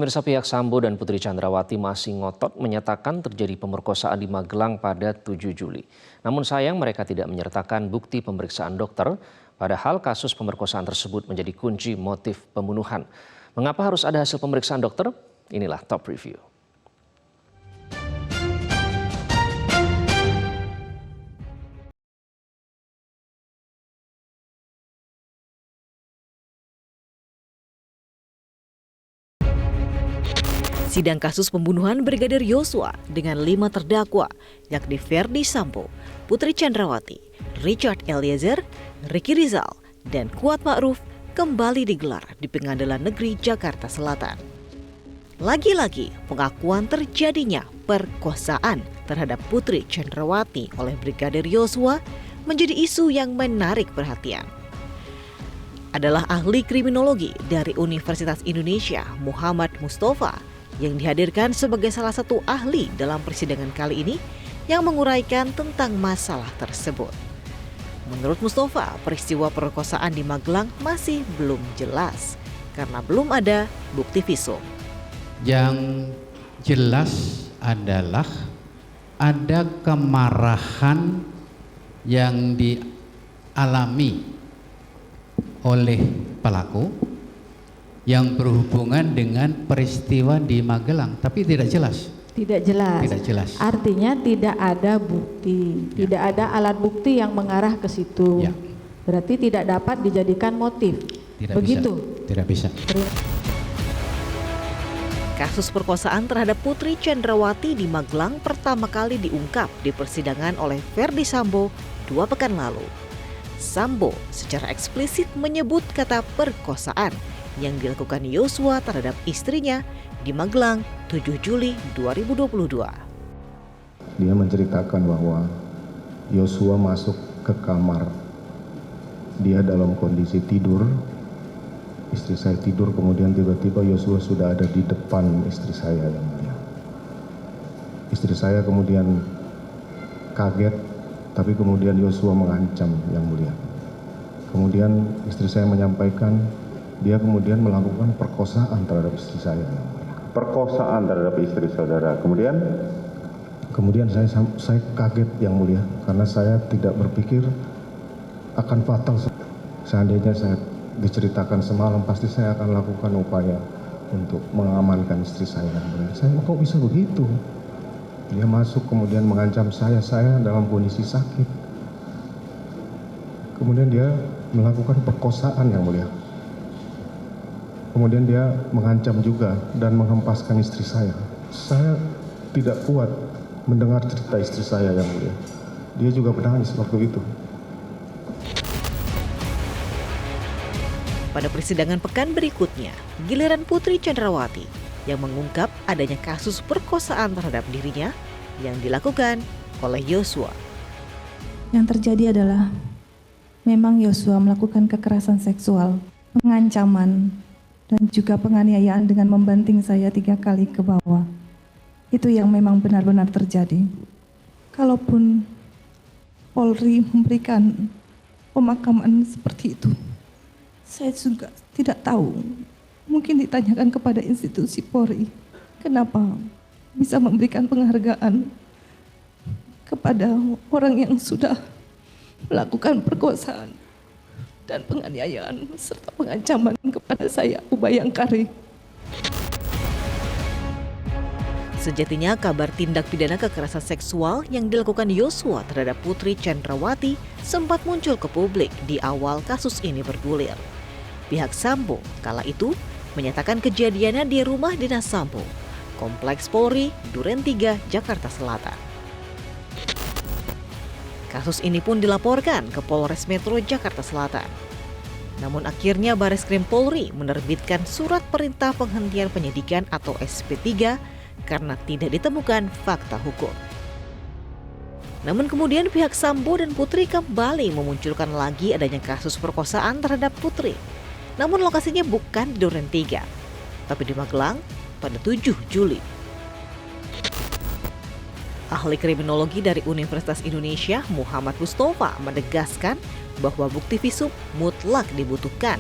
Pemirsa, pihak Sambo dan Putri Chandrawati masih ngotot menyatakan terjadi pemerkosaan di Magelang pada 7 Juli. Namun sayang mereka tidak menyertakan bukti pemeriksaan dokter, padahal kasus pemerkosaan tersebut menjadi kunci motif pembunuhan. Mengapa harus ada hasil pemeriksaan dokter? Inilah Top Review. Sidang kasus pembunuhan Brigadir Yosua dengan 5 terdakwa, yakni Ferdy Sambo, Putri Chandrawati, Richard Eliezer, Ricky Rizal, dan Kuat Ma'ruf kembali digelar di Pengadilan Negeri Jakarta Selatan. Lagi-lagi pengakuan terjadinya perkosaan terhadap Putri Chandrawati oleh Brigadir Yosua menjadi isu yang menarik perhatian. Adalah ahli kriminologi dari Universitas Indonesia, Muhammad Mustafa, yang dihadirkan sebagai salah satu ahli dalam persidangan kali ini yang menguraikan tentang masalah tersebut. Menurut Mustafa, peristiwa perkosaan di Magelang masih belum jelas karena belum ada bukti visum. Yang jelas adalah ada kemarahan yang dialami oleh pelaku yang berhubungan dengan peristiwa di Magelang, tapi tidak jelas. Tidak jelas. Tidak jelas. Artinya tidak ada bukti, tidak ada alat bukti yang mengarah ke situ. Ya. Berarti tidak dapat dijadikan motif. Tidak Begitu? bisa. Tidak bisa. Kasus perkosaan terhadap Putri Chandrawati di Magelang pertama kali diungkap di persidangan oleh Ferdy Sambo 2 pekan lalu. Sambo secara eksplisit menyebut kata perkosaan yang dilakukan Yosua terhadap istrinya di Magelang 7 Juli 2022. Dia menceritakan bahwa Yosua masuk ke kamar. Dia dalam kondisi tidur. Istri saya tidur, kemudian tiba-tiba Yosua sudah ada di depan istri saya yang mulia. Istri saya kemudian kaget, tapi kemudian Yosua mengancam yang mulia. Kemudian istri saya menyampaikan dia kemudian melakukan perkosaan terhadap istri saya. Perkosaan terhadap istri saudara. Kemudian saya kaget yang mulia karena saya tidak berpikir akan fatal. Seandainya saya diceritakan semalam, pasti saya akan lakukan upaya untuk mengamankan istri saya yang mulia. Saya kok bisa begitu? Dia masuk kemudian mengancam saya dalam kondisi sakit. Kemudian dia melakukan perkosaan yang mulia. Kemudian dia mengancam juga dan menghempaskan istri saya. Saya tidak kuat mendengar cerita istri saya yang mulia. Dia juga menangis waktu itu. Pada persidangan pekan berikutnya, giliran Putri Chandrawati yang mengungkap adanya kasus perkosaan terhadap dirinya yang dilakukan oleh Yosua. Yang terjadi adalah memang Yosua melakukan kekerasan seksual, pengancaman, dan juga penganiayaan dengan membanting saya 3 kali ke bawah. Itu yang memang benar-benar terjadi. Kalaupun Polri memberikan pemakaman seperti itu, saya juga tidak tahu. Mungkin ditanyakan kepada institusi Polri, kenapa bisa memberikan penghargaan kepada orang yang sudah melakukan perkosaan dan penganiayaan serta pengancaman kepada saya, Ubayangkari. Sejatinya kabar tindak pidana kekerasan seksual yang dilakukan Yosua terhadap Putri Chandrawati sempat muncul ke publik di awal kasus ini bergulir. Pihak Sambo kala itu menyatakan kejadiannya di rumah dinas Sambo, Kompleks Polri, Duren 3, Jakarta Selatan. Kasus ini pun dilaporkan ke Polres Metro Jakarta Selatan. Namun akhirnya Bareskrim Polri menerbitkan surat perintah penghentian penyidikan atau SP3 karena tidak ditemukan fakta hukum. Namun kemudian pihak Sambo dan Putri kembali memunculkan lagi adanya kasus perkosaan terhadap Putri. Namun lokasinya bukan di Duren 3, tapi di Magelang pada 7 Juli. Ahli kriminologi dari Universitas Indonesia, Muhammad Mustafa, menegaskan bahwa bukti visum mutlak dibutuhkan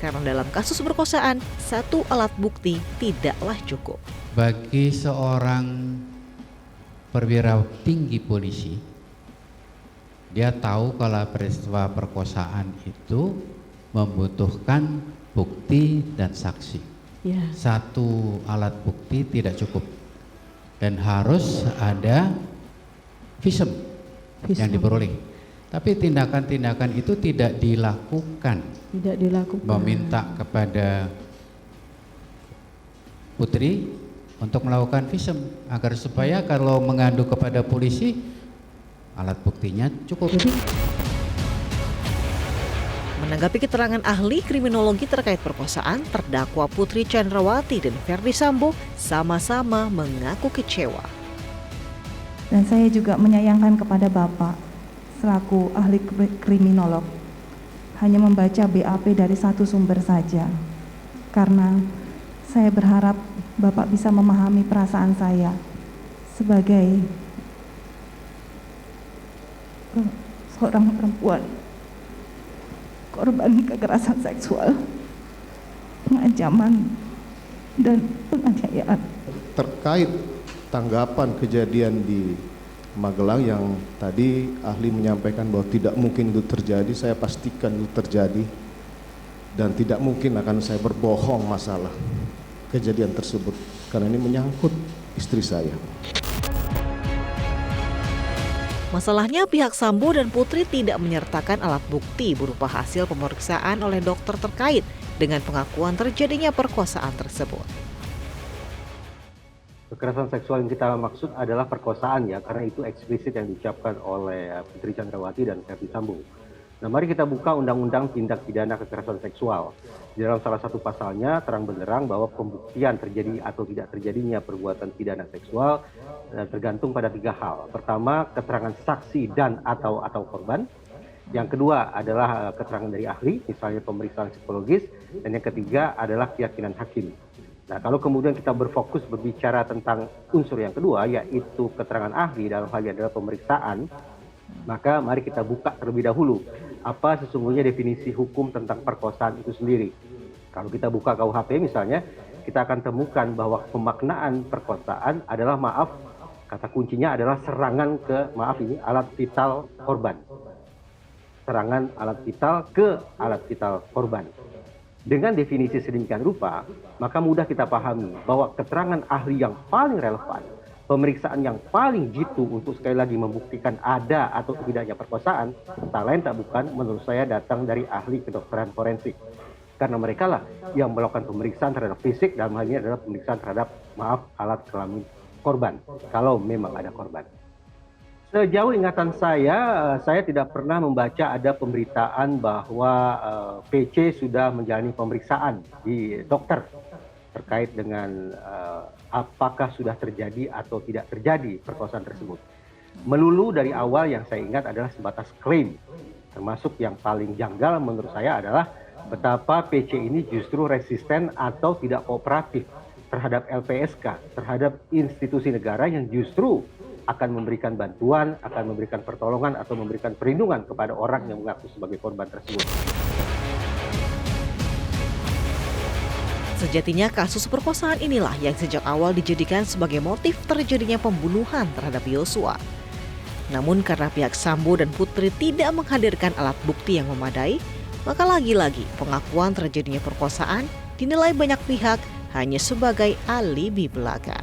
karena dalam kasus perkosaan, satu alat bukti tidaklah cukup. Bagi seorang perwira tinggi polisi, dia tahu kalau peristiwa perkosaan itu membutuhkan bukti dan saksi. Ya. Satu alat bukti tidak cukup dan harus ada visum yang diperoleh. Tapi tindakan-tindakan itu tidak dilakukan. Tidak dilakukan. Meminta kepada Putri untuk melakukan visum agar supaya kalau mengadu kepada polisi alat buktinya cukup. Menanggapi keterangan ahli kriminologi terkait perkosaan, terdakwa Putri Chandrawati dan Ferdi Sambo sama-sama mengaku kecewa. Dan saya juga menyayangkan kepada Bapak selaku ahli kriminolog hanya membaca BAP dari satu sumber saja, karena saya berharap Bapak bisa memahami perasaan saya sebagai seorang perempuan korban kekerasan seksual, pengancaman, dan penganiayaan. Terkait tanggapan kejadian di Magelang yang tadi ahli menyampaikan bahwa tidak mungkin itu terjadi, saya pastikan itu terjadi dan tidak mungkin akan saya berbohong masalah kejadian tersebut karena ini menyangkut istri saya. Masalahnya pihak Sambo dan Putri tidak menyertakan alat bukti berupa hasil pemeriksaan oleh dokter terkait dengan pengakuan terjadinya perkosaan tersebut. Kekerasan seksual yang kita maksud adalah perkosaan ya, karena itu eksplisit yang diucapkan oleh Putri Chandrawati dan Ferdi Sambo. Nah, mari kita buka Undang-Undang Tindak Pidana Kekerasan Seksual. Di dalam salah satu pasalnya terang benderang bahwa pembuktian terjadi atau tidak terjadinya perbuatan pidana seksual tergantung pada 3 hal. Pertama, keterangan saksi dan atau korban. Yang kedua adalah keterangan dari ahli, misalnya pemeriksaan psikologis. Dan yang ketiga adalah keyakinan hakim. Nah, kalau kemudian kita berfokus berbicara tentang unsur yang kedua, yaitu keterangan ahli dalam hal ini adalah pemeriksaan, maka mari kita buka terlebih dahulu apa sesungguhnya definisi hukum tentang perkosaan itu sendiri. Kalau kita buka KUHP misalnya, kita akan temukan bahwa pemaknaan perkosaan adalah kata kuncinya adalah serangan ke, alat vital korban. Serangan alat vital ke alat vital korban. Dengan definisi sedemikian rupa, maka mudah kita pahami bahwa keterangan ahli yang paling relevan, pemeriksaan yang paling jitu untuk sekali lagi membuktikan ada atau tidaknya perkosaan, tak lain tak bukan menurut saya datang dari ahli kedokteran forensik. Karena mereka lah yang melakukan pemeriksaan terhadap fisik, dalam hal ini adalah pemeriksaan terhadap alat kelamin korban, kalau memang ada korban. Sejauh ingatan saya tidak pernah membaca ada pemberitaan bahwa PC sudah menjalani pemeriksaan di dokter terkait dengan apakah sudah terjadi atau tidak terjadi perkosaan tersebut. Melulu dari awal yang saya ingat adalah sebatas klaim, termasuk yang paling janggal menurut saya adalah betapa PC ini justru resisten atau tidak kooperatif terhadap LPSK, terhadap institusi negara yang justru akan memberikan bantuan, akan memberikan pertolongan atau memberikan perlindungan kepada orang yang mengaku sebagai korban tersebut. Sejatinya kasus perkosaan inilah yang sejak awal dijadikan sebagai motif terjadinya pembunuhan terhadap Yosua. Namun karena pihak Sambo dan Putri tidak menghadirkan alat bukti yang memadai, maka lagi-lagi pengakuan terjadinya perkosaan dinilai banyak pihak hanya sebagai alibi belaka.